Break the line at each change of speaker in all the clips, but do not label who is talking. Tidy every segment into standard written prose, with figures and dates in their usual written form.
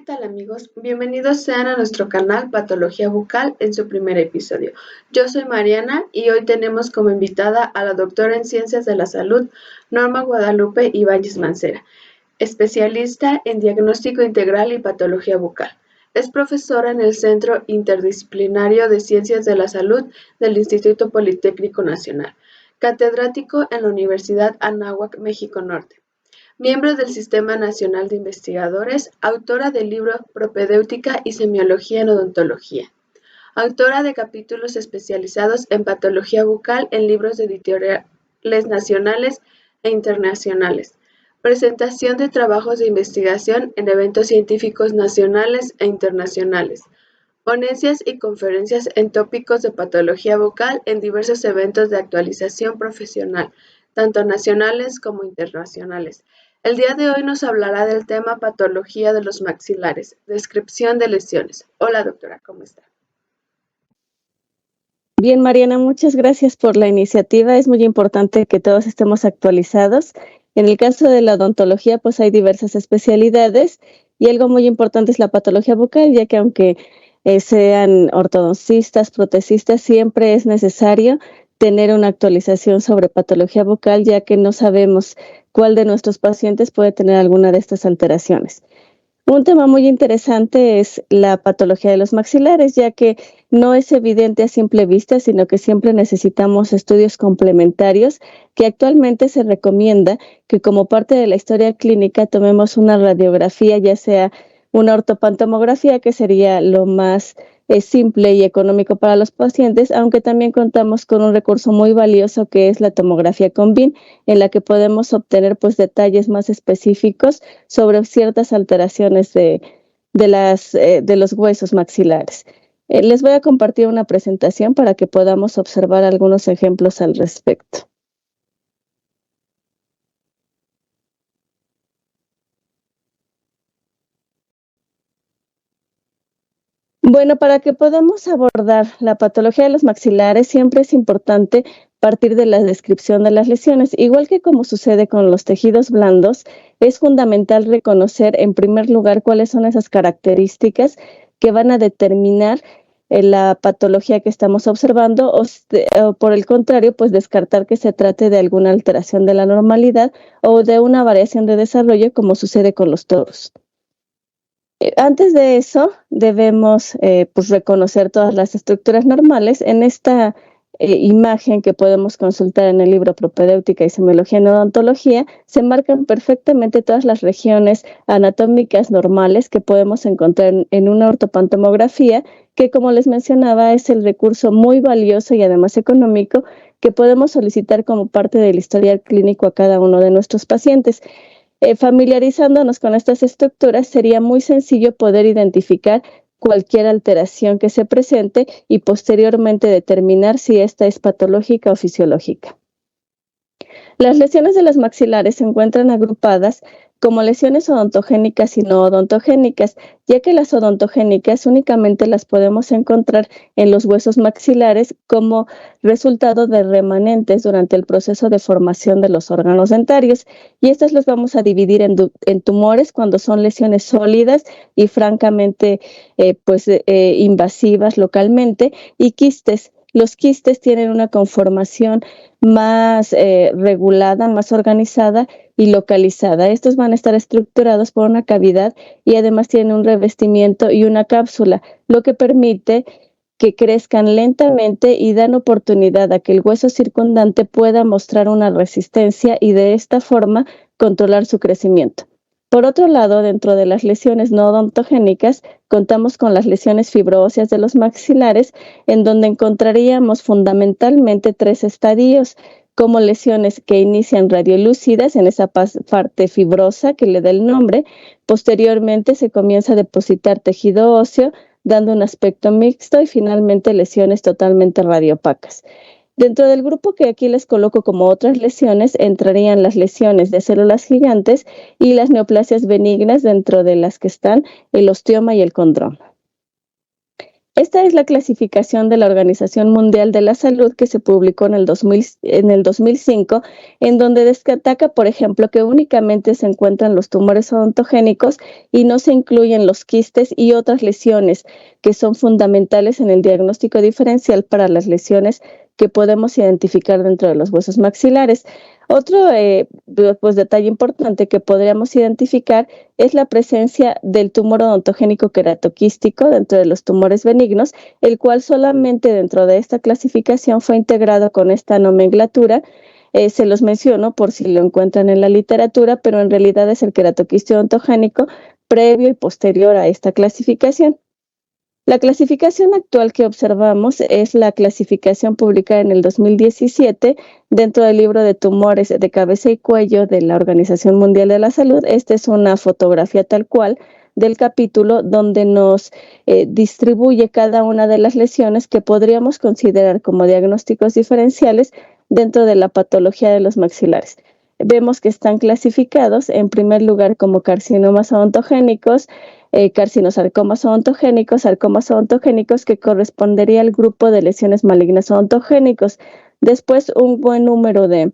tal amigos? Bienvenidos sean a nuestro canal Patología Bucal en su primer episodio. Yo soy Mariana y hoy tenemos como invitada a la doctora en Ciencias de la Salud, Norma Guadalupe Ibáñez Mancera, especialista en Diagnóstico Integral y Patología Bucal. Es profesora en el Centro Interdisciplinario de Ciencias de la Salud del Instituto Politécnico Nacional, catedrático en la Universidad Anáhuac, México Norte. Miembro del Sistema Nacional de Investigadores, autora del libro Propedéutica y Semiología en Odontología. Autora de capítulos especializados en patología bucal en libros de editoriales nacionales e internacionales. Presentación de trabajos de investigación en eventos científicos nacionales e internacionales. Ponencias y conferencias en tópicos de patología bucal en diversos eventos de actualización profesional, tanto nacionales como internacionales. El día de hoy nos hablará del tema patología de los maxilares, descripción de lesiones. Hola doctora, ¿cómo está?
Bien, Mariana, muchas gracias por la iniciativa. Es muy importante que todos estemos actualizados. En el caso de la odontología, pues hay diversas especialidades y algo muy importante es la patología bucal, ya que aunque sean ortodoncistas, protecistas, siempre es necesario tener una actualización sobre patología bucal, ya que no sabemos cuál de nuestros pacientes puede tener alguna de estas alteraciones. Un tema muy interesante es la patología de los maxilares, ya que no es evidente a simple vista, sino que siempre necesitamos estudios complementarios, que actualmente se recomienda que como parte de la historia clínica tomemos una radiografía, ya sea una ortopantomografía, que sería lo más simple y económico para los pacientes, aunque también contamos con un recurso muy valioso que es la tomografía con BIM, en la que podemos obtener pues detalles más específicos sobre ciertas alteraciones de los huesos maxilares. Les voy a compartir una presentación para que podamos observar algunos ejemplos al respecto. Bueno, para que podamos abordar la patología de los maxilares, siempre es importante partir de la descripción de las lesiones. Igual que como sucede con los tejidos blandos, es fundamental reconocer en primer lugar cuáles son esas características que van a determinar la patología que estamos observando o por el contrario, pues descartar que se trate de alguna alteración de la normalidad o de una variación de desarrollo como sucede con los toros. Antes de eso, debemos pues reconocer todas las estructuras normales. En esta imagen que podemos consultar en el libro Propedéutica y Semiología en Odontología, se marcan perfectamente todas las regiones anatómicas normales que podemos encontrar en una ortopantomografía, que como les mencionaba es el recurso muy valioso y además económico que podemos solicitar como parte del historial clínico a cada uno de nuestros pacientes. Familiarizándonos con estas estructuras, sería muy sencillo poder identificar cualquier alteración que se presente y posteriormente determinar si esta es patológica o fisiológica. Las lesiones de los maxilares se encuentran agrupadas como lesiones odontogénicas y no odontogénicas, ya que las odontogénicas únicamente las podemos encontrar en los huesos maxilares como resultado de remanentes durante el proceso de formación de los órganos dentarios, y estas las vamos a dividir en tumores cuando son lesiones sólidas y francamente invasivas localmente, y quistes. Los quistes tienen una conformación más regulada, más organizada y localizada. Estos van a estar estructurados por una cavidad y además tienen un revestimiento y una cápsula, lo que permite que crezcan lentamente y dan oportunidad a que el hueso circundante pueda mostrar una resistencia y de esta forma controlar su crecimiento. Por otro lado, dentro de las lesiones no odontogénicas, contamos con las lesiones fibroóseas de los maxilares, en donde encontraríamos fundamentalmente tres estadios, como lesiones que inician radiolúcidas en esa parte fibrosa que le da el nombre. Posteriormente se comienza a depositar tejido óseo, dando un aspecto mixto, y finalmente lesiones totalmente radiopacas. Dentro del grupo que aquí les coloco como otras lesiones, entrarían las lesiones de células gigantes y las neoplasias benignas, dentro de las que están el osteoma y el condroma. Esta es la clasificación de la Organización Mundial de la Salud que se publicó en el 2005, en donde destaca, por ejemplo, que únicamente se encuentran los tumores odontogénicos y no se incluyen los quistes y otras lesiones que son fundamentales en el diagnóstico diferencial para las lesiones que podemos identificar dentro de los huesos maxilares. Otro detalle importante que podríamos identificar es la presencia del tumor odontogénico queratoquístico dentro de los tumores benignos, el cual solamente dentro de esta clasificación fue integrado con esta nomenclatura. Se los menciono por si lo encuentran en la literatura, pero en realidad es el queratoquisto odontogénico previo y posterior a esta clasificación. La clasificación actual que observamos es la clasificación publicada en el 2017 dentro del libro de tumores de cabeza y cuello de la Organización Mundial de la Salud. Esta es una fotografía tal cual del capítulo donde nos distribuye cada una de las lesiones que podríamos considerar como diagnósticos diferenciales dentro de la patología de los maxilares. Vemos que están clasificados en primer lugar como carcinomas odontogénicos, carcinosarcomas odontogénicos, sarcomas odontogénicos, que correspondería al grupo de lesiones malignas odontogénicos. Después, un buen número de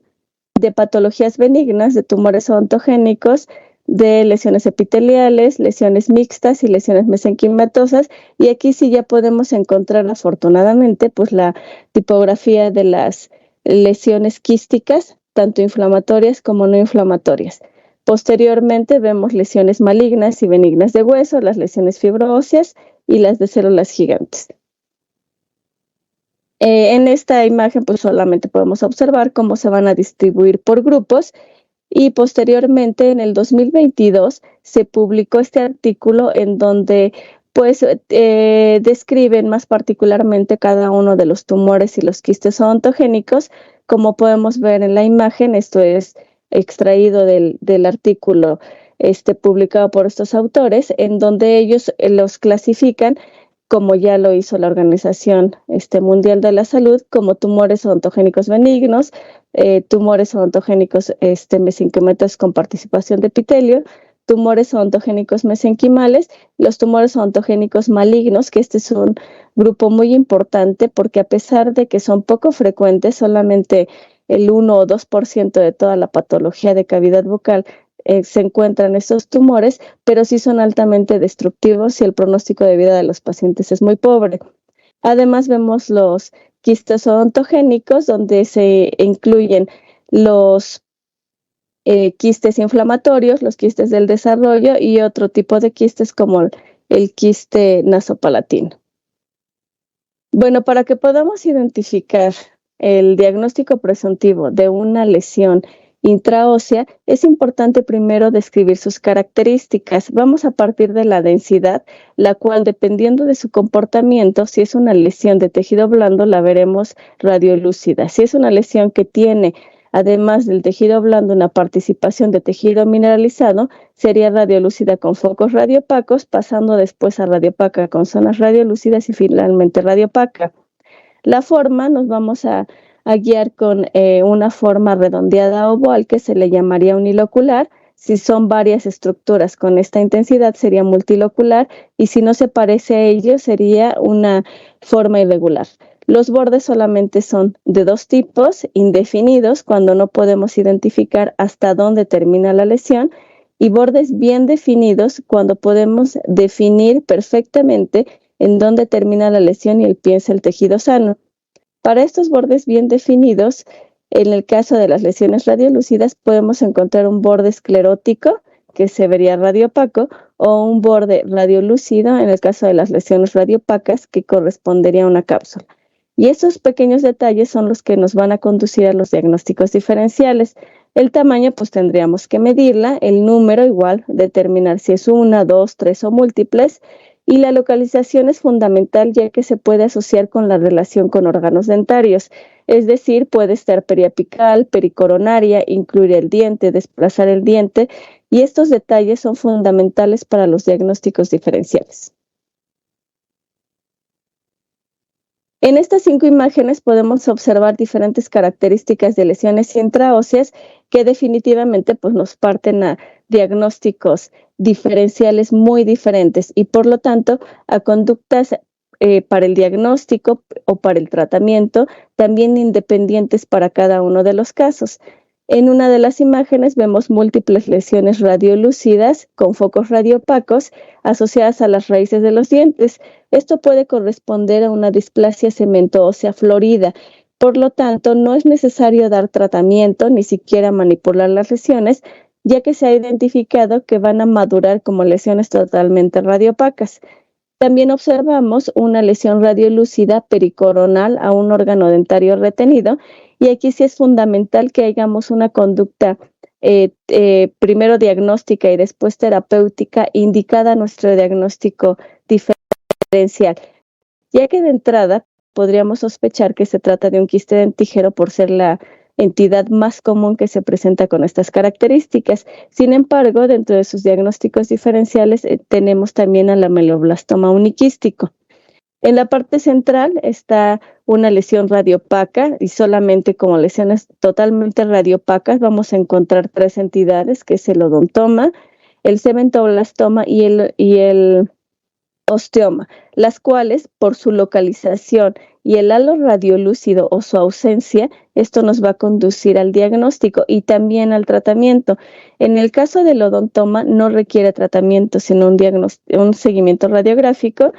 patologías benignas, de tumores odontogénicos, de lesiones epiteliales, lesiones mixtas y lesiones mesenquimatosas. Y aquí sí ya podemos encontrar, afortunadamente, pues la tipografía de las lesiones quísticas, tanto inflamatorias como no inflamatorias. Posteriormente vemos lesiones malignas y benignas de hueso, las lesiones fibroóseas y las de células gigantes. En esta imagen pues solamente podemos observar cómo se van a distribuir por grupos, y posteriormente en el 2022 se publicó este artículo en donde pues describen más particularmente cada uno de los tumores y los quistes odontogénicos. Como podemos ver en la imagen, esto es extraído del artículo publicado por estos autores, en donde ellos los clasifican, como ya lo hizo la Organización Mundial de la Salud, como tumores odontogénicos benignos, tumores odontogénicos mesenquimales con participación de epitelio, tumores odontogénicos mesenquimales, los tumores odontogénicos malignos, que este es un grupo muy importante porque a pesar de que son poco frecuentes, solamente el 1 o 2% de toda la patología de cavidad bucal se encuentran estos tumores, pero sí son altamente destructivos y el pronóstico de vida de los pacientes es muy pobre. Además vemos los quistes odontogénicos, donde se incluyen los quistes inflamatorios, los quistes del desarrollo y otro tipo de quistes como el quiste nasopalatino. Bueno, para que podamos identificar el diagnóstico presuntivo de una lesión intraósea, es importante primero describir sus características. Vamos a partir de la densidad, la cual, dependiendo de su comportamiento, si es una lesión de tejido blando, la veremos radiolúcida. Si es una lesión que tiene, además del tejido blando, una participación de tejido mineralizado, sería radiolúcida con focos radiopacos, pasando después a radiopaca con zonas radiolúcidas y finalmente radiopaca. La forma nos vamos a guiar con una forma redondeada oval que se le llamaría unilocular. Si son varias estructuras con esta intensidad sería multilocular, y si no se parece a ello sería una forma irregular. Los bordes solamente son de dos tipos: indefinidos, cuando no podemos identificar hasta dónde termina la lesión, y bordes bien definidos, cuando podemos definir perfectamente en dónde termina la lesión y empieza el tejido sano. Para estos bordes bien definidos, en el caso de las lesiones radiolúcidas, podemos encontrar un borde esclerótico, que se vería radiopaco, o un borde radiolúcido en el caso de las lesiones radiopacas, que correspondería a una cápsula. Y esos pequeños detalles son los que nos van a conducir a los diagnósticos diferenciales. El tamaño, pues tendríamos que medirla, el número igual, determinar si es 1, 2, 3 o múltiples, y la localización es fundamental ya que se puede asociar con la relación con órganos dentarios, es decir, puede estar periapical, pericoronaria, incluir el diente, desplazar el diente, y estos detalles son fundamentales para los diagnósticos diferenciales. En estas 5 imágenes podemos observar diferentes características de lesiones intraóseas que definitivamente pues, nos parten a diagnósticos diferenciales muy diferentes y por lo tanto a conductas para el diagnóstico o para el tratamiento, también independientes para cada uno de los casos. En una de las imágenes vemos múltiples lesiones radiolúcidas con focos radiopacos asociadas a las raíces de los dientes. Esto puede corresponder a una displasia cemento ósea florida. Por lo tanto, no es necesario dar tratamiento ni siquiera manipular las lesiones, ya que se ha identificado que van a madurar como lesiones totalmente radiopacas. También observamos una lesión radiolúcida pericoronal a un órgano dentario retenido, y aquí sí es fundamental que hagamos una conducta primero diagnóstica y después terapéutica indicada a nuestro diagnóstico diferencial, ya que de entrada podríamos sospechar que se trata de un quiste dentígero por ser la entidad más común que se presenta con estas características. Sin embargo, dentro de sus diagnósticos diferenciales tenemos también al ameloblastoma uniquístico. En la parte central está una lesión radiopaca, y solamente como lesiones totalmente radiopacas vamos a encontrar 3 entidades, que es el odontoma, el cementoblastoma y el osteoma, las cuales por su localización y el halo radiolúcido o su ausencia, esto nos va a conducir al diagnóstico y también al tratamiento. En el caso del odontoma no requiere tratamiento, sino un seguimiento radiográfico,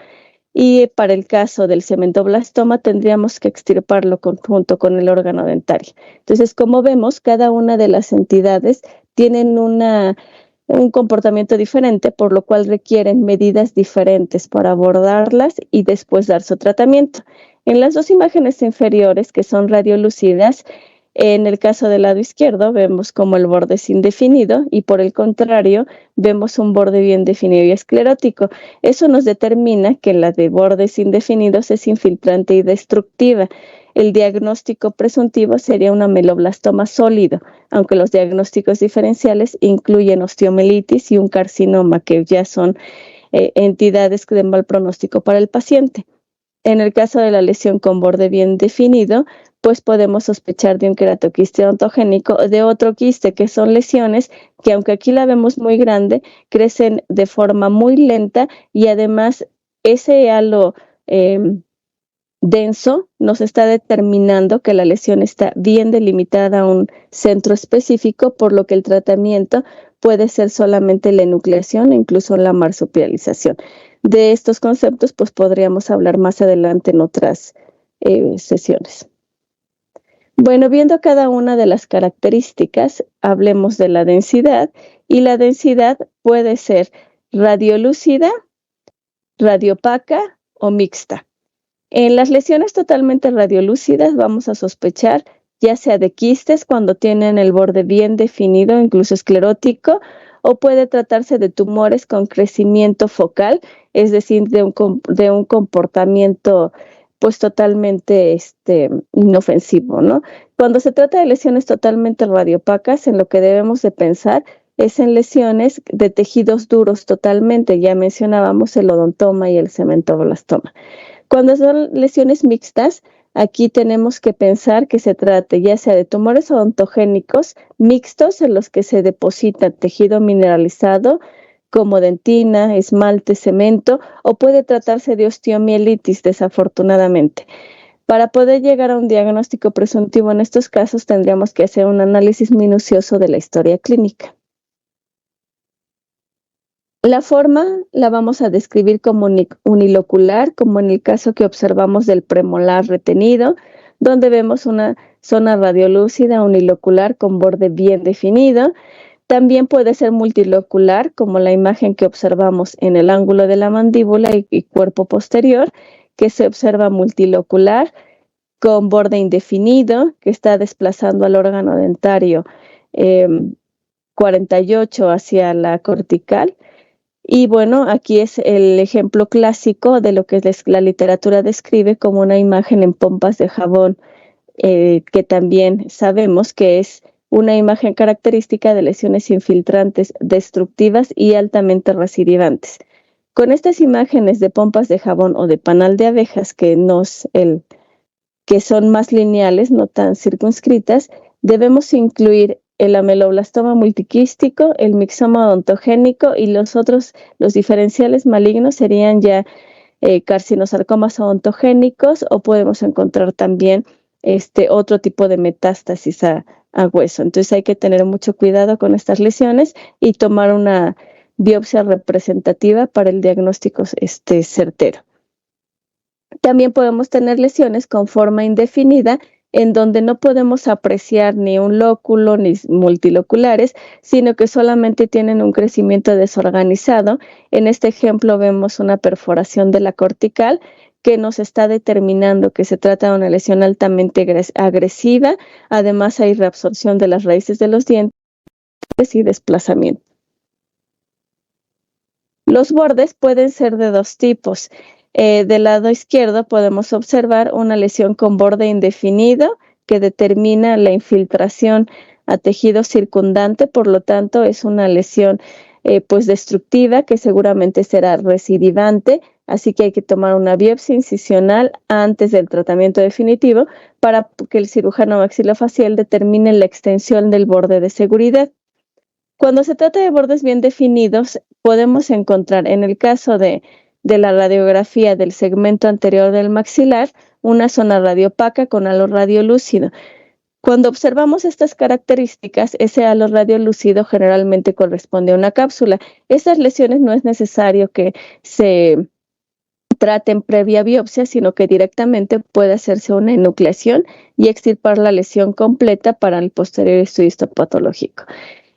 y para el caso del cementoblastoma tendríamos que extirparlo junto con el órgano dentario. Entonces, como vemos, cada una de las entidades tienen un comportamiento diferente, por lo cual requieren medidas diferentes para abordarlas y después dar su tratamiento. En las 2 imágenes inferiores, que son radiolúcidas, en el caso del lado izquierdo vemos como el borde es indefinido y por el contrario vemos un borde bien definido y esclerótico. Eso nos determina que la de bordes indefinidos es infiltrante y destructiva. El diagnóstico presuntivo sería un ameloblastoma sólido, aunque los diagnósticos diferenciales incluyen osteomielitis y un carcinoma, que ya son entidades de mal pronóstico para el paciente. En el caso de la lesión con borde bien definido, pues podemos sospechar de un queratoquiste odontogénico o de otro quiste, que son lesiones que, aunque aquí la vemos muy grande, crecen de forma muy lenta, y además ese halo denso nos está determinando que la lesión está bien delimitada a un centro específico, por lo que el tratamiento puede ser solamente la enucleación e incluso la marsupialización. De estos conceptos pues podríamos hablar más adelante en otras sesiones. Bueno, viendo cada una de las características, hablemos de la densidad, y la densidad puede ser radiolúcida, radiopaca o mixta. En las lesiones totalmente radiolúcidas vamos a sospechar ya sea de quistes cuando tienen el borde bien definido, incluso esclerótico, o puede tratarse de tumores con crecimiento focal, es decir, de un comportamiento pues totalmente inofensivo, ¿no? Cuando se trata de lesiones totalmente radiopacas, en lo que debemos de pensar es en lesiones de tejidos duros totalmente. Ya mencionábamos el odontoma y el cementoblastoma. Cuando son lesiones mixtas, aquí tenemos que pensar que se trate ya sea de tumores odontogénicos mixtos en los que se deposita tejido mineralizado como dentina, esmalte, cemento, o puede tratarse de osteomielitis, desafortunadamente. Para poder llegar a un diagnóstico presuntivo en estos casos tendríamos que hacer un análisis minucioso de la historia clínica. La forma la vamos a describir como unilocular, como en el caso que observamos del premolar retenido, donde vemos una zona radiolúcida unilocular con borde bien definido. También puede ser multilocular, como la imagen que observamos en el ángulo de la mandíbula y cuerpo posterior, que se observa multilocular, con borde indefinido, que está desplazando al órgano dentario 48 hacia la cortical. Y bueno, aquí es el ejemplo clásico de lo que la literatura describe como una imagen en pompas de jabón, que también sabemos que es una imagen característica de lesiones infiltrantes destructivas y altamente recidivantes. Con estas imágenes de pompas de jabón o de panal de abejas, que son más lineales, no tan circunscritas, debemos incluir el ameloblastoma multiquístico, el mixoma odontogénico, y los diferenciales malignos serían ya carcinosarcomas ontogénicos, o podemos encontrar también otro tipo de metástasis a hueso. Entonces hay que tener mucho cuidado con estas lesiones y tomar una biopsia representativa para el diagnóstico certero. También podemos tener lesiones con forma indefinida, en donde no podemos apreciar ni un lóculo ni multiloculares, sino que solamente tienen un crecimiento desorganizado. En este ejemplo vemos una perforación de la cortical que nos está determinando que se trata de una lesión altamente agresiva. Además hay reabsorción de las raíces de los dientes y desplazamiento. Los bordes pueden ser de dos tipos. Del lado izquierdo podemos observar una lesión con borde indefinido que determina la infiltración a tejido circundante, por lo tanto es una lesión pues destructiva que seguramente será recidivante, así que hay que tomar una biopsia incisional antes del tratamiento definitivo para que el cirujano maxilofacial determine la extensión del borde de seguridad. Cuando se trata de bordes bien definidos, podemos encontrar, en el caso de la radiografía del segmento anterior del maxilar, una zona radiopaca con halo radiolúcido. Cuando observamos estas características, ese halo radiolúcido generalmente corresponde a una cápsula. Estas lesiones no es necesario que se traten previa biopsia, sino que directamente puede hacerse una enucleación y extirpar la lesión completa para el posterior estudio histopatológico.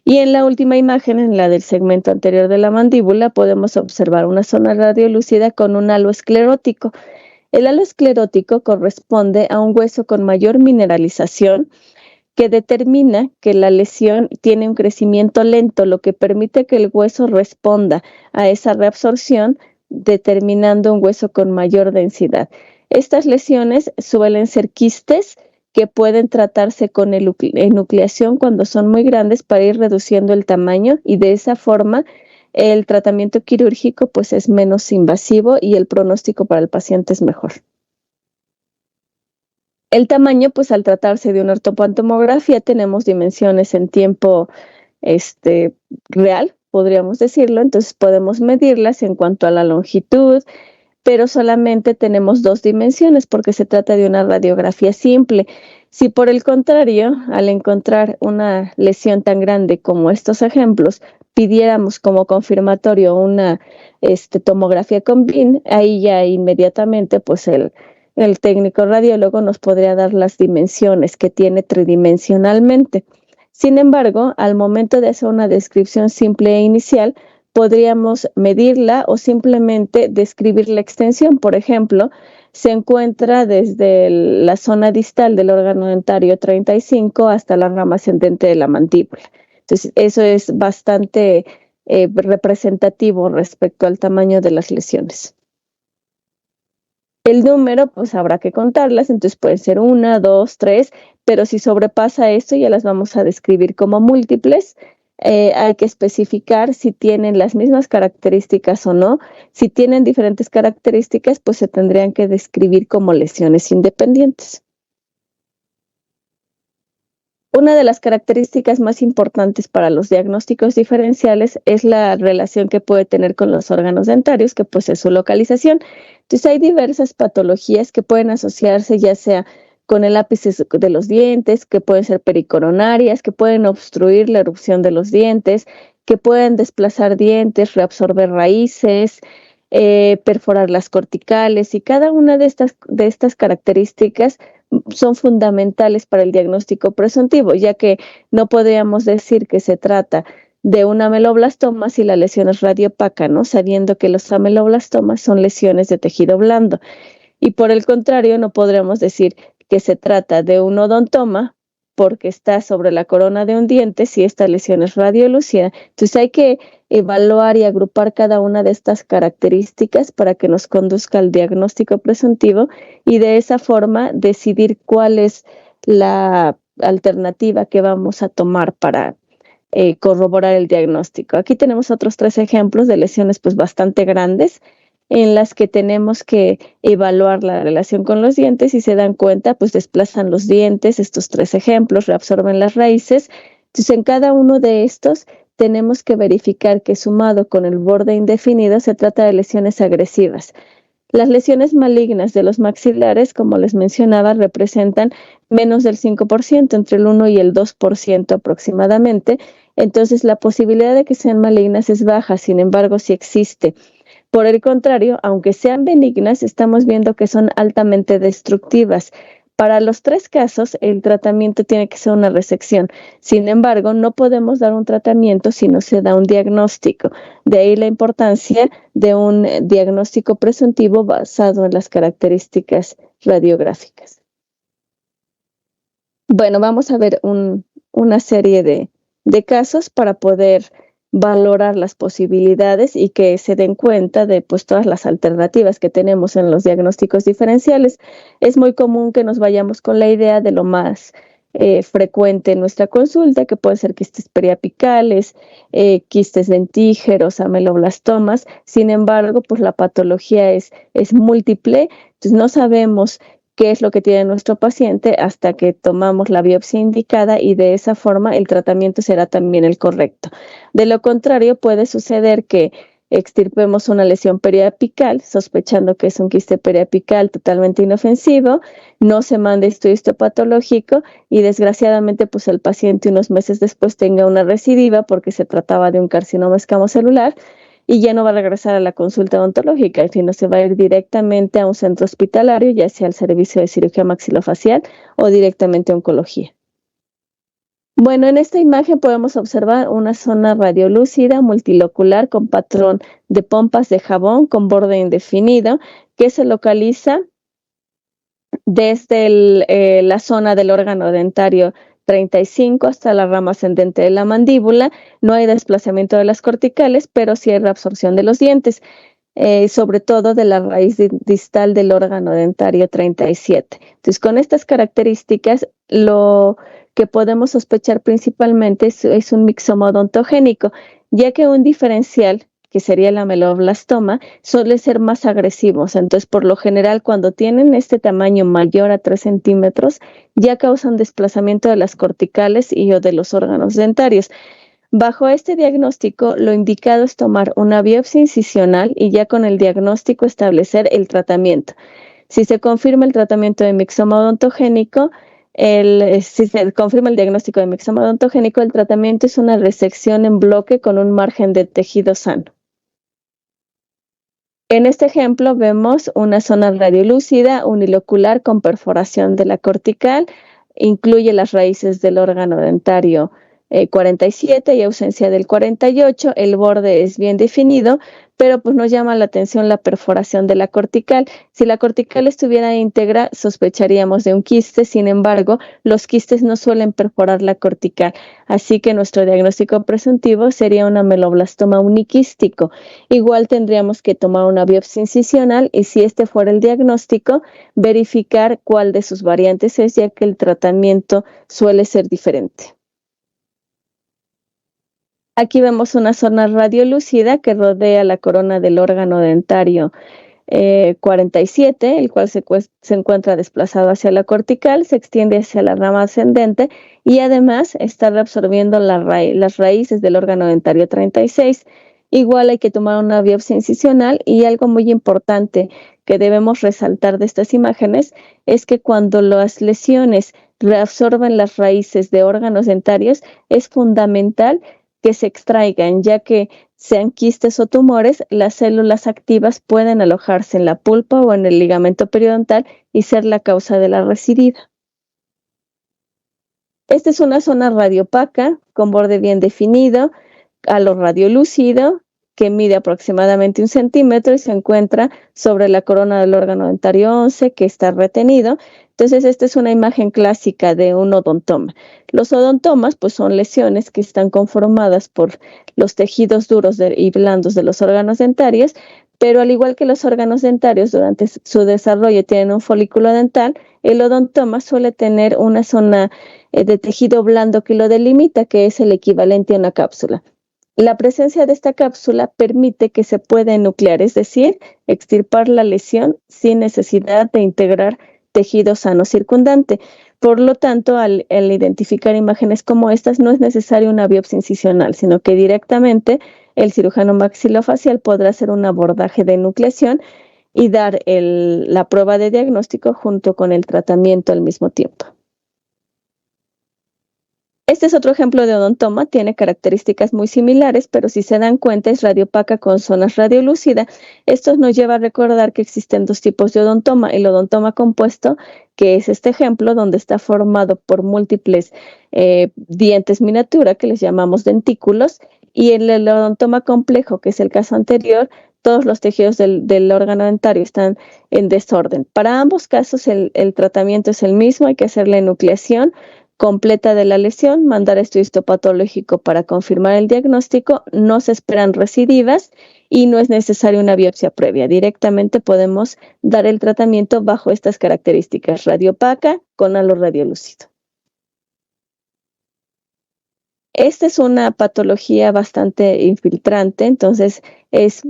Y en la última imagen, en la del segmento anterior de la mandíbula, podemos observar una zona radiolúcida con un halo esclerótico. El halo esclerótico corresponde a un hueso con mayor mineralización que determina que la lesión tiene un crecimiento lento, lo que permite que el hueso responda a esa reabsorción, determinando un hueso con mayor densidad. Estas lesiones suelen ser quistes que pueden tratarse con enucleación cuando son muy grandes para ir reduciendo el tamaño, y de esa forma el tratamiento quirúrgico pues es menos invasivo y el pronóstico para el paciente es mejor. El tamaño, pues al tratarse de una ortopantomografía tenemos dimensiones en tiempo real, podríamos decirlo, entonces podemos medirlas en cuanto a la longitud, pero solamente tenemos 2 dimensiones porque se trata de una radiografía simple. Si por el contrario, al encontrar una lesión tan grande como estos ejemplos, pidiéramos como confirmatorio una tomografía con BIM, ahí ya inmediatamente pues el técnico radiólogo nos podría dar las dimensiones que tiene tridimensionalmente. Sin embargo, al momento de hacer una descripción simple e inicial, podríamos medirla o simplemente describir la extensión. Por ejemplo, se encuentra desde la zona distal del órgano dentario 35 hasta la rama ascendente de la mandíbula. Entonces, eso es bastante representativo respecto al tamaño de las lesiones. El número, pues habrá que contarlas, entonces pueden ser 1, 2, 3, pero si sobrepasa esto ya las vamos a describir como múltiples. Hay que especificar si tienen las mismas características o no. Si tienen diferentes características, pues se tendrían que describir como lesiones independientes. Una de las características más importantes para los diagnósticos diferenciales es la relación que puede tener con los órganos dentarios, que pues es su localización. Entonces hay diversas patologías que pueden asociarse ya sea con el ápice de los dientes, que pueden ser pericoronarias, que pueden obstruir la erupción de los dientes, que pueden desplazar dientes, reabsorber raíces, perforar las corticales, y cada una de estas características son fundamentales para el diagnóstico presuntivo, ya que no podríamos decir que se trata de un ameloblastoma si la lesión es radiopaca, ¿no? Sabiendo que los ameloblastomas son lesiones de tejido blando. Y por el contrario, no podríamos decir que se trata de un odontoma porque está sobre la corona de un diente si esta lesión es radiolúcida. Entonces hay que evaluar y agrupar cada una de estas características para que nos conduzca al diagnóstico presuntivo y de esa forma decidir cuál es la alternativa que vamos a tomar para corroborar el diagnóstico. Aquí tenemos otros 3 ejemplos de lesiones pues bastante grandes en las que tenemos que evaluar la relación con los dientes y se dan cuenta, pues desplazan los dientes, estos 3 ejemplos, reabsorben las raíces. Entonces, en cada uno de estos tenemos que verificar que sumado con el borde indefinido se trata de lesiones agresivas. Las lesiones malignas de los maxilares, como les mencionaba, representan menos del 5%, entre el 1 y el 2% aproximadamente. Entonces, la posibilidad de que sean malignas es baja, sin embargo, sí existe. Por el contrario, aunque sean benignas, estamos viendo que son altamente destructivas. Para los 3 casos, el tratamiento tiene que ser una resección. Sin embargo, no podemos dar un tratamiento si no se da un diagnóstico. De ahí la importancia de un diagnóstico presuntivo basado en las características radiográficas. Bueno, vamos a ver una serie de casos para poder valorar las posibilidades y que se den cuenta de todas las alternativas que tenemos en los diagnósticos diferenciales. Es muy común que nos vayamos con la idea de lo más frecuente en nuestra consulta, que pueden ser quistes periapicales, quistes dentígeros, ameloblastomas. Sin embargo, la patología es múltiple, entonces no sabemos qué es lo que tiene nuestro paciente hasta que tomamos la biopsia indicada y de esa forma el tratamiento será también el correcto. De lo contrario, puede suceder que extirpemos una lesión periapical, sospechando que es un quiste periapical totalmente inofensivo, no se mande estudio histopatológico y desgraciadamente el paciente unos meses después tenga una recidiva porque se trataba de un carcinoma escamocelular y ya no va a regresar a la consulta odontológica, sino se va a ir directamente a un centro hospitalario, ya sea al servicio de cirugía maxilofacial o directamente a oncología. Bueno, en esta imagen podemos observar una zona radiolúcida multilocular con patrón de pompas de jabón con borde indefinido que se localiza desde la zona del órgano dentario 35 hasta la rama ascendente de la mandíbula. No hay desplazamiento de las corticales, pero sí hay reabsorción de los dientes, sobre todo de la raíz distal del órgano dentario 37. Entonces, con estas características, lo que podemos sospechar principalmente es un mixoma odontogénico, ya que un diferencial, que sería el ameloblastoma, suele ser más agresivos. Entonces, por lo general, cuando tienen este tamaño mayor a 3 centímetros, ya causan desplazamiento de las corticales y o de los órganos dentarios. Bajo este diagnóstico, lo indicado es tomar una biopsia incisional y ya con el diagnóstico establecer el tratamiento. Si se confirma el tratamiento de mixoma odontogénico, si se confirma el diagnóstico de mixoma odontogénico, el tratamiento es una resección en bloque con un margen de tejido sano. En este ejemplo vemos una zona radiolúcida unilocular con perforación de la cortical, incluye las raíces del órgano dentario 47 y ausencia del 48, el borde es bien definido, pero nos llama la atención la perforación de la cortical. Si la cortical estuviera íntegra, sospecharíamos de un quiste, sin embargo, los quistes no suelen perforar la cortical, así que nuestro diagnóstico presuntivo sería un ameloblastoma uniquístico. Igual tendríamos que tomar una biopsia incisional y si este fuera el diagnóstico, verificar cuál de sus variantes es, ya que el tratamiento suele ser diferente. Aquí vemos una zona radiolúcida que rodea la corona del órgano dentario 47, el cual se encuentra desplazado hacia la cortical, se extiende hacia la rama ascendente y además está reabsorbiendo las raíces del órgano dentario 36. Igual hay que tomar una biopsia incisional y algo muy importante que debemos resaltar de estas imágenes es que cuando las lesiones reabsorben las raíces de órganos dentarios es fundamental que se extraigan, ya que sean quistes o tumores, las células activas pueden alojarse en la pulpa o en el ligamento periodontal y ser la causa de la recidiva. Esta es una zona radiopaca con borde bien definido, halo radiolúcido, que mide aproximadamente 1 centímetro y se encuentra sobre la corona del órgano dentario 11 que está retenido. Entonces, esta es una imagen clásica de un odontoma. Los odontomas son lesiones que están conformadas por los tejidos duros y blandos de los órganos dentarios, pero al igual que los órganos dentarios durante su desarrollo tienen un folículo dental, el odontoma suele tener una zona de tejido blando que lo delimita, que es el equivalente a una cápsula. La presencia de esta cápsula permite que se pueda enuclear, es decir, extirpar la lesión sin necesidad de integrar tejido sano circundante. Por lo tanto, al identificar imágenes como estas, no es necesaria una biopsia incisional, sino que directamente el cirujano maxilofacial podrá hacer un abordaje de enucleación y dar la prueba de diagnóstico junto con el tratamiento al mismo tiempo. Este es otro ejemplo de odontoma, tiene características muy similares, pero si se dan cuenta es radiopaca con zonas radiolúcida. Esto nos lleva a recordar que existen dos tipos de odontoma, el odontoma compuesto, que es este ejemplo donde está formado por múltiples dientes miniatura, que les llamamos dentículos, y el odontoma complejo, que es el caso anterior, todos los tejidos del órgano dentario están en desorden. Para ambos casos el tratamiento es el mismo, hay que hacer la enucleación completa de la lesión, mandar estudio histopatológico para confirmar el diagnóstico, no se esperan recidivas y no es necesaria una biopsia previa. Directamente podemos dar el tratamiento bajo estas características, radiopaca con halo radiolúcido. Esta es una patología bastante infiltrante, entonces es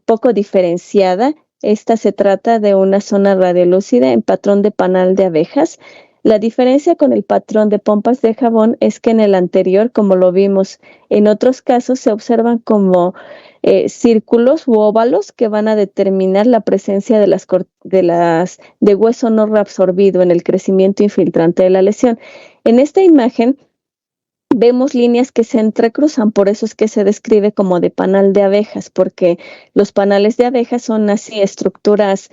poco diferenciada. Esta se trata de una zona radiolúcida en patrón de panal de abejas. La diferencia con el patrón de pompas de jabón es que en el anterior, como lo vimos en otros casos, se observan como círculos u óvalos que van a determinar la presencia de hueso no reabsorbido en el crecimiento infiltrante de la lesión. En esta imagen vemos líneas que se entrecruzan, por eso es que se describe como de panal de abejas, porque los panales de abejas son así estructuras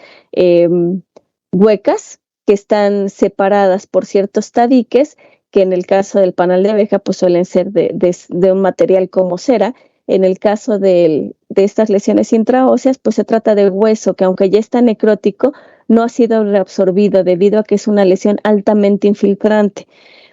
huecas, que están separadas por ciertos tabiques, que en el caso del panal de abeja pues suelen ser de un material como cera. En el caso de estas lesiones intraóseas, pues se trata de hueso que aunque ya está necrótico, no ha sido reabsorbido debido a que es una lesión altamente infiltrante.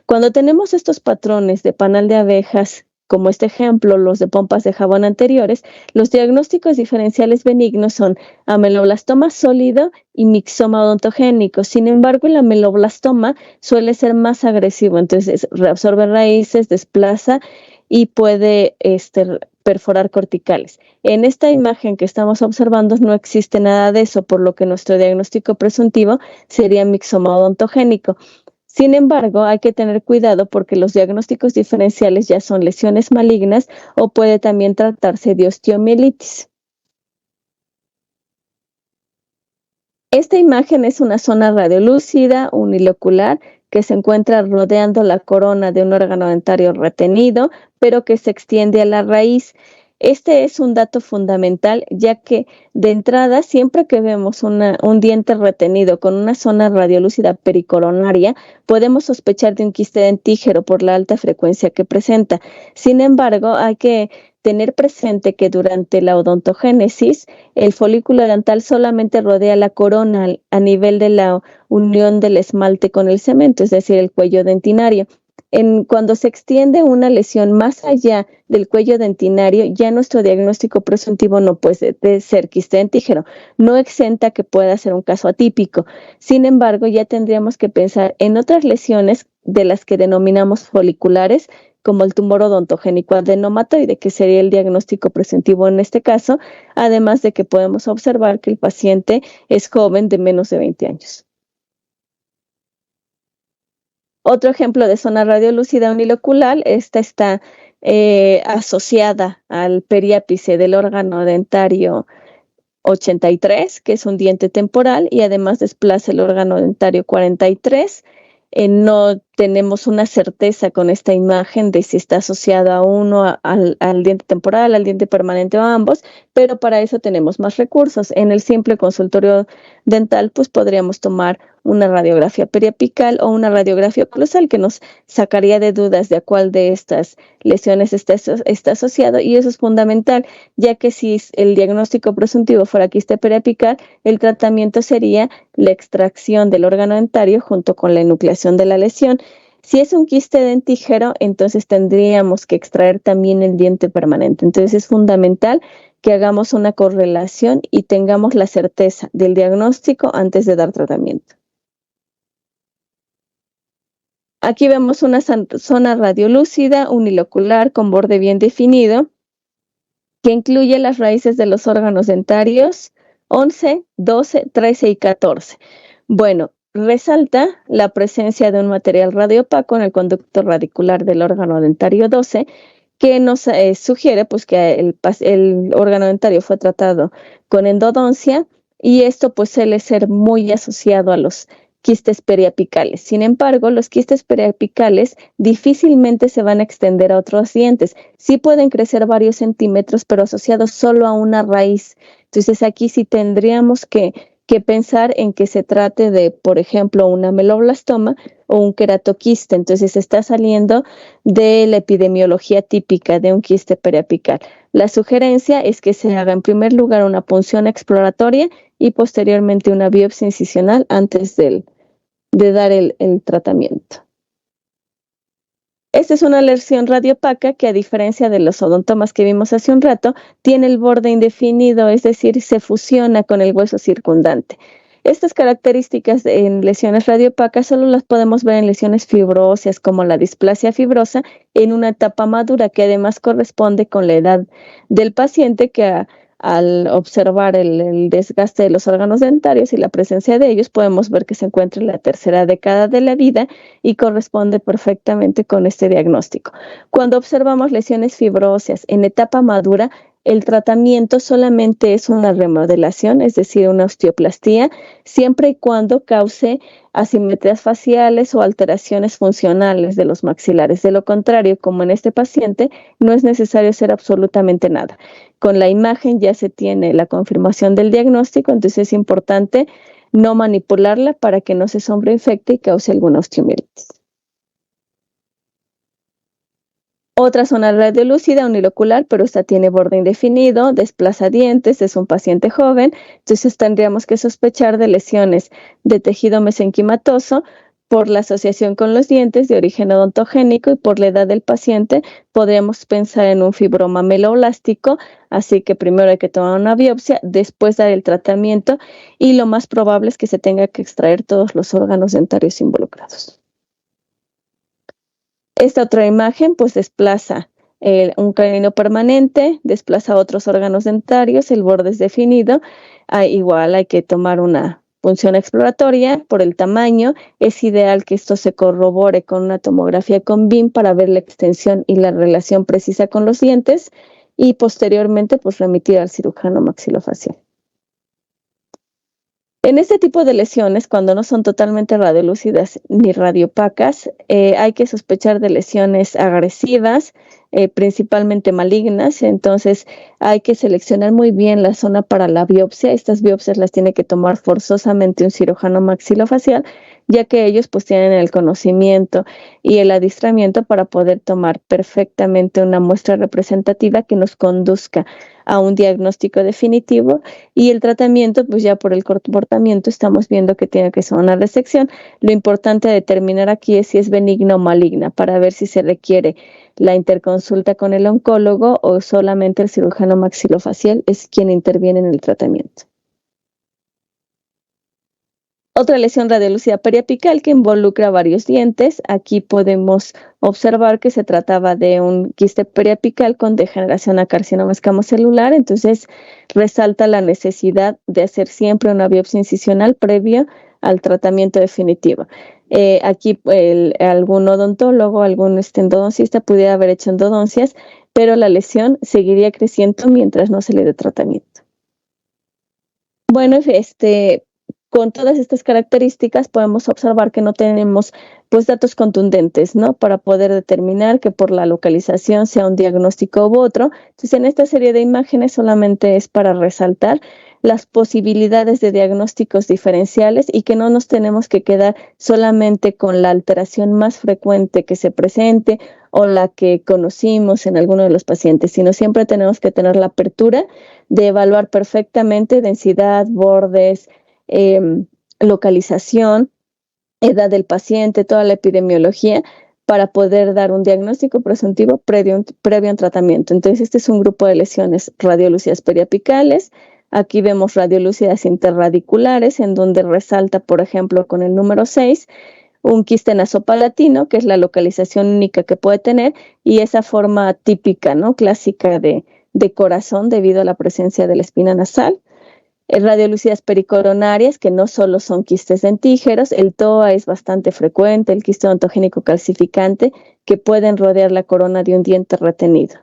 Cuando tenemos estos patrones de panal de abejas, como este ejemplo, los de pompas de jabón anteriores, los diagnósticos diferenciales benignos son ameloblastoma sólido y mixoma odontogénico. Sin embargo, el ameloblastoma suele ser más agresivo, entonces reabsorbe raíces, desplaza y puede perforar corticales. En esta imagen que estamos observando no existe nada de eso, por lo que nuestro diagnóstico presuntivo sería mixoma odontogénico. Sin embargo, hay que tener cuidado porque los diagnósticos diferenciales ya son lesiones malignas o puede también tratarse de osteomielitis. Esta imagen es una zona radiolúcida unilocular que se encuentra rodeando la corona de un órgano dentario retenido, pero que se extiende a la raíz. Este es un dato fundamental, ya que de entrada, siempre que vemos un diente retenido con una zona radiolúcida pericoronaria, podemos sospechar de un quiste dentígero por la alta frecuencia que presenta. Sin embargo, hay que tener presente que durante la odontogénesis, el folículo dental solamente rodea la corona a nivel de la unión del esmalte con el cemento, es decir, el cuello dentinario. Cuando se extiende una lesión más allá del cuello dentinario, ya nuestro diagnóstico presuntivo no puede ser quiste dentígero, no exenta que pueda ser un caso atípico. Sin embargo, ya tendríamos que pensar en otras lesiones de las que denominamos foliculares, como el tumor odontogénico adenomatoide, que sería el diagnóstico presuntivo en este caso, además de que podemos observar que el paciente es joven de menos de 20 años. Otro ejemplo de zona radiolúcida unilocular, esta está asociada al periápice del órgano dentario 83, que es un diente temporal, y además desplaza el órgano dentario 43. No tenemos una certeza con esta imagen de si está asociado a uno, al diente temporal, al diente permanente o a ambos, pero para eso tenemos más recursos. En el simple consultorio dental, pues podríamos tomar una radiografía periapical o una radiografía oclusal que nos sacaría de dudas de a cuál de estas lesiones está asociado, y eso es fundamental, ya que si el diagnóstico presuntivo fuera quiste periapical, el tratamiento sería la extracción del órgano dentario junto con la enucleación de la lesión. Si es un quiste dentígero, entonces tendríamos que extraer también el diente permanente. Entonces es fundamental que hagamos una correlación y tengamos la certeza del diagnóstico antes de dar tratamiento. Aquí vemos una zona radiolúcida unilocular con borde bien definido que incluye las raíces de los órganos dentarios 11, 12, 13 y 14. Bueno, resalta la presencia de un material radiopaco en el conducto radicular del órgano dentario 12, que nos sugiere pues, que el órgano dentario fue tratado con endodoncia y esto pues suele ser muy asociado a los quistes periapicales. Sin embargo, los quistes periapicales difícilmente se van a extender a otros dientes. Sí pueden crecer varios centímetros, pero asociados solo a una raíz. Entonces aquí sí tendríamos que pensar en que se trate de, por ejemplo, un ameloblastoma o un queratoquiste. Entonces está saliendo de la epidemiología típica de un quiste periapical. La sugerencia es que se haga en primer lugar una punción exploratoria y posteriormente una biopsia incisional antes de dar el tratamiento. Esta es una lesión radiopaca que, a diferencia de los odontomas que vimos hace un rato, tiene el borde indefinido, es decir, se fusiona con el hueso circundante. Estas características en lesiones radiopacas solo las podemos ver en lesiones fibrosas como la displasia fibrosa en una etapa madura, que además corresponde con la edad del paciente, que al observar el desgaste de los órganos dentarios y la presencia de ellos, podemos ver que se encuentra en la tercera década de la vida y corresponde perfectamente con este diagnóstico. Cuando observamos lesiones fibrosas en etapa madura, el tratamiento solamente es una remodelación, es decir, una osteoplastía, siempre y cuando cause asimetrías faciales o alteraciones funcionales de los maxilares. De lo contrario, como en este paciente, no es necesario hacer absolutamente nada. Con la imagen ya se tiene la confirmación del diagnóstico, entonces es importante no manipularla para que no se sobreinfecte y cause alguna osteomielitis. Otra zona radiolúcida unilocular, pero esta tiene borde indefinido, desplaza dientes, es un paciente joven, entonces tendríamos que sospechar de lesiones de tejido mesenquimatoso por la asociación con los dientes de origen odontogénico, y por la edad del paciente podríamos pensar en un fibroma meloblástico, así que primero hay que tomar una biopsia, después dar el tratamiento, y lo más probable es que se tenga que extraer todos los órganos dentarios involucrados. Esta otra imagen pues desplaza un canino permanente, desplaza otros órganos dentarios, el borde es definido. Igual hay que tomar una punción exploratoria por el tamaño. Es ideal que esto se corrobore con una tomografía con BIM para ver la extensión y la relación precisa con los dientes, y posteriormente pues remitir al cirujano maxilofacial. En este tipo de lesiones, cuando no son totalmente radiolúcidas ni radiopacas, hay que sospechar de lesiones agresivas, principalmente malignas. Entonces hay que seleccionar muy bien la zona para la biopsia. Estas biopsias las tiene que tomar forzosamente un cirujano maxilofacial, ya que ellos pues tienen el conocimiento y el adiestramiento para poder tomar perfectamente una muestra representativa que nos conduzca a un diagnóstico definitivo, y el tratamiento pues ya por el comportamiento estamos viendo que tiene que ser una resección. Lo importante a determinar aquí es si es benigna o maligna, para ver si se requiere la interconsulta con el oncólogo o solamente el cirujano maxilofacial es quien interviene en el tratamiento. Otra lesión radiolúcida periapical que involucra varios dientes. Aquí podemos observar que se trataba de un quiste periapical con degeneración a carcinoma escamocelular. Entonces resalta la necesidad de hacer siempre una biopsia incisional previa al tratamiento definitivo. Aquí algún odontólogo, algún endodoncista pudiera haber hecho endodoncias, pero la lesión seguiría creciendo mientras no se le dé tratamiento. Bueno, con todas estas características podemos observar que no tenemos pues datos contundentes, ¿no?, para poder determinar que por la localización sea un diagnóstico u otro. Entonces, en esta serie de imágenes solamente es para resaltar las posibilidades de diagnósticos diferenciales, y que no nos tenemos que quedar solamente con la alteración más frecuente que se presente o la que conocimos en alguno de los pacientes, sino siempre tenemos que tener la apertura de evaluar perfectamente densidad, bordes, localización, edad del paciente, toda la epidemiología, para poder dar un diagnóstico presuntivo previo a un tratamiento. Entonces, este es un grupo de lesiones radiolúcidas periapicales. Aquí vemos radiolúcidas interradiculares, en donde resalta, por ejemplo, con el número 6, un quiste nasopalatino, que es la localización única que puede tener, y esa forma típica, ¿no?, clásica de corazón debido a la presencia de la espina nasal. Radiolúcidas pericoronarias, que no solo son quistes dentígeros, el TOA es bastante frecuente, el quiste odontogénico calcificante, que pueden rodear la corona de un diente retenido.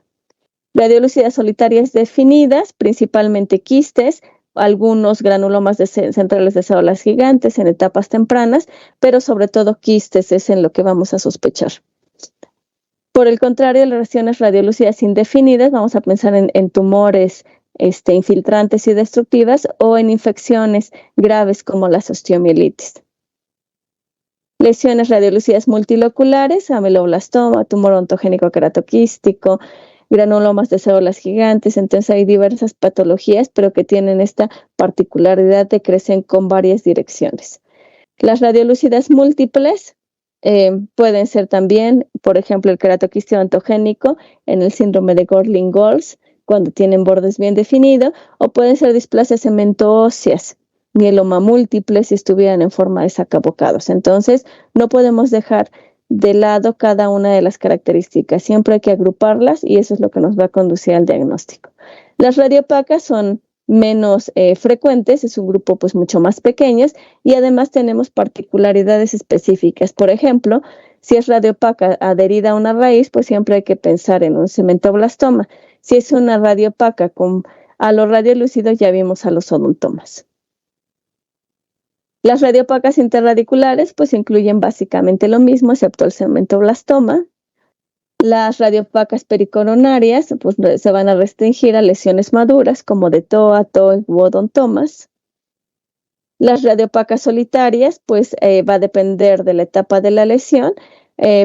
Radiolúcidas solitarias definidas, principalmente quistes, algunos granulomas centrales de células gigantes en etapas tempranas, pero sobre todo quistes es en lo que vamos a sospechar. Por el contrario, las lesiones radiolúcidas indefinidas, vamos a pensar en tumores infiltrantes y destructivas o en infecciones graves como las osteomielitis. Lesiones radiolúcidas multiloculares, ameloblastoma, tumor ontogénico keratoquístico, granulomas de células gigantes. Entonces hay diversas patologías, pero que tienen esta particularidad de crecer con varias direcciones. Las radiolúcidas múltiples pueden ser también, por ejemplo, el keratoquistio ontogénico en el síndrome de Gorlin-Goltz, cuando tienen bordes bien definidos, o pueden ser displasias cemento-óseas, mieloma múltiple si estuvieran en forma de sacabocados. Entonces, no podemos dejar de lado cada una de las características. Siempre hay que agruparlas y eso es lo que nos va a conducir al diagnóstico. Las radiopacas son menos frecuentes, es un grupo pues mucho más pequeño y además tenemos particularidades específicas. Por ejemplo, si es radiopaca adherida a una raíz, pues siempre hay que pensar en un cementoblastoma. Si es una radiopaca con halo radiolúcido, ya vimos a los odontomas. Las radiopacas interradiculares pues incluyen básicamente lo mismo, excepto el cementoblastoma. Las radiopacas pericoronarias pues, se van a restringir a lesiones maduras como de TOA, TOE u odontomas. Las radiopacas solitarias pues va a depender de la etapa de la lesión.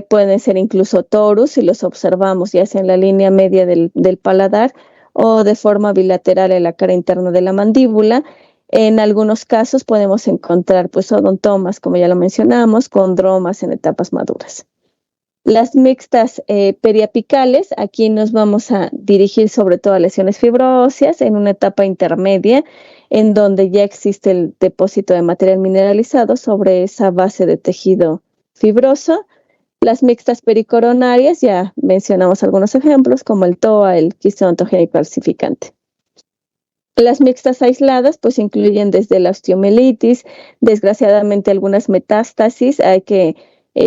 Pueden ser incluso torus si los observamos ya sea en la línea media del paladar o de forma bilateral en la cara interna de la mandíbula. En algunos casos podemos encontrar pues odontomas, como ya lo mencionamos, condromas en etapas maduras. Las mixtas periapicales, aquí nos vamos a dirigir sobre todo a lesiones fibróseas en una etapa intermedia en donde ya existe el depósito de material mineralizado sobre esa base de tejido fibroso. Las mixtas pericoronarias, ya mencionamos algunos ejemplos como el TOA, el quiste ontogénico calcificante. Las mixtas aisladas pues incluyen desde la osteomielitis, desgraciadamente algunas metástasis. Hay que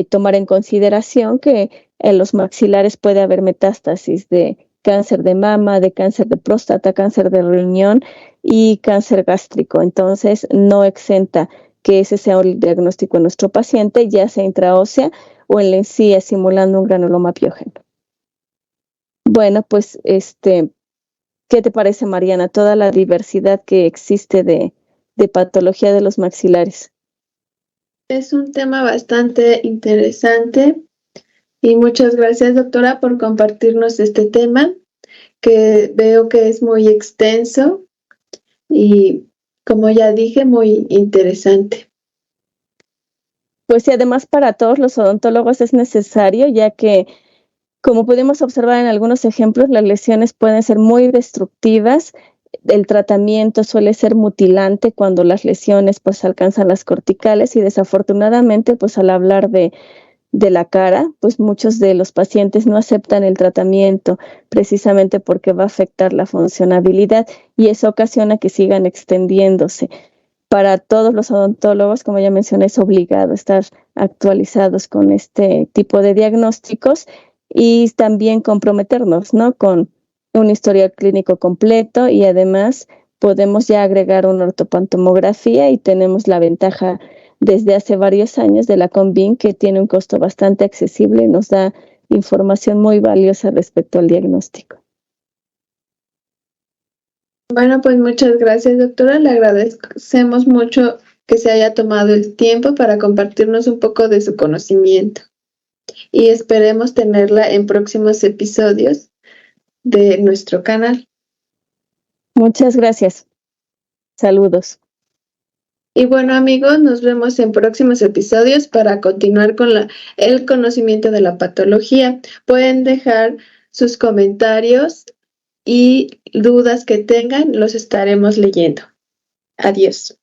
tomar en consideración que en los maxilares puede haber metástasis de cáncer de mama, de cáncer de próstata, cáncer de riñón y cáncer gástrico. Entonces no exenta que ese sea el diagnóstico de nuestro paciente, ya sea intraósea o en la encía simulando un granuloma piógeno. Bueno, pues ¿qué te parece, Mariana? Toda la diversidad que existe de patología de los maxilares.
Es un tema bastante interesante y muchas gracias, doctora, por compartirnos este tema, que veo que es muy extenso y, como ya dije, muy interesante.
Pues sí, además para todos los odontólogos es necesario, ya que, como pudimos observar en algunos ejemplos, las lesiones pueden ser muy destructivas. El tratamiento suele ser mutilante cuando las lesiones pues alcanzan las corticales y desafortunadamente pues al hablar de la cara, pues muchos de los pacientes no aceptan el tratamiento precisamente porque va a afectar la funcionabilidad y eso ocasiona que sigan extendiéndose. Para todos los odontólogos, como ya mencioné, es obligado estar actualizados con este tipo de diagnósticos y también comprometernos, ¿no?, con un historial clínico completo y además podemos ya agregar una ortopantomografía y tenemos la ventaja desde hace varios años de la Convin, que tiene un costo bastante accesible y nos da información muy valiosa respecto al diagnóstico.
Bueno, pues muchas gracias, doctora. Le agradecemos mucho que se haya tomado el tiempo para compartirnos un poco de su conocimiento y esperemos tenerla en próximos episodios de nuestro canal.
Muchas gracias. Saludos.
Y bueno, amigos, nos vemos en próximos episodios para continuar con el conocimiento de la patología. Pueden dejar sus comentarios y dudas que tengan, los estaremos leyendo. Adiós.